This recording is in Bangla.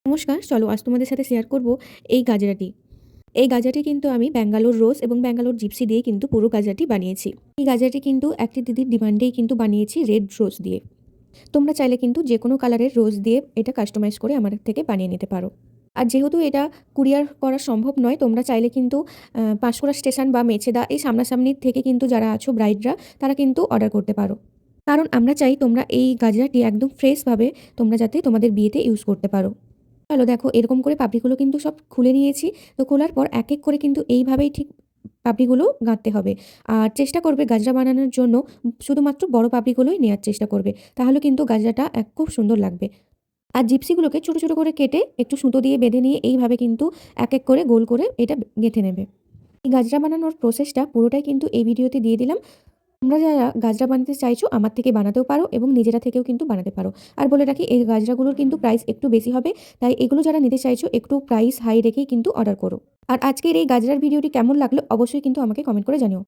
নমস্কার, চলো আজ তোমাদের সাথে শেয়ার করব এই গাজরাটি। এই গাজরাটি কিন্তু আমি ব্যাঙ্গালোর রোজ এবং ব্যাঙ্গালোর জিপসি দিয়ে কিন্তু পুরো গাজরাটি বানিয়েছি। এই গাজরাটি কিন্তু একটি দিদির ডিমান্ডেই কিন্তু বানিয়েছি রেড রোজ দিয়ে। তোমরা চাইলে কিন্তু যে কোনো কালারের রোজ দিয়ে এটা কাস্টমাইজ করে আমার থেকে বানিয়ে নিতে পারো। আর যেহেতু এটা কুরিয়ার করা সম্ভব নয়, তোমরা চাইলে কিন্তু পাঁশকুড়া স্টেশন বা মেছেদা এই সামনাসামনি থেকে কিন্তু যারা আছো ব্রাইডরা, তারা কিন্তু অর্ডার করতে পারো। কারণ আমরা চাই তোমরা এই গাজরাটি একদম ফ্রেশভাবে তোমরা যাতে তোমাদের বিয়েতে ইউজ করতে পারো। চলো দেখো, এরকম করে পাপড়িগুলো কিন্তু সব খুলে নিয়েছি। তো খোলার পর এক এক করে কিন্তু এইভাবেই ঠিক পাপড়িগুলো গাঁথতে হবে। আর চেষ্টা করবে গাজরা বানানোর জন্য শুধুমাত্র বড় পাপড়িগুলোই নেওয়ার চেষ্টা করবে, তাহলে কিন্তু গাজরাটা খুব সুন্দর লাগবে। আর জিপসিগুলোকে ছোটো ছোটো করে কেটে একটু সুতো দিয়ে বেঁধে নিয়ে এইভাবে কিন্তু এক এক করে গোল করে এটা গেঁথে নেবে। এই গাজরা বানানোর প্রসেসটা পুরোটাই কিন্তু এই ভিডিওতে দিয়ে দিলাম। তোমরা যারা গাজরা বানাতে চাইছো আমার থেকে বানাতেও পারো এবং নিজেরা থেকেও কিন্তু বানাতে পারো। আর বলে রাখি, এই গাজরাগুলোর কিন্তু প্রাইস একটু বেশি হবে, তাই এগুলো যারা নিতে চাইছো একটু প্রাইস হাই রেখেই কিন্তু অর্ডার করো। আর আজকের এই গাজরার ভিডিওটি কেমন লাগলো অবশ্যই কিন্তু আমাকে কমেন্ট করে জানিও।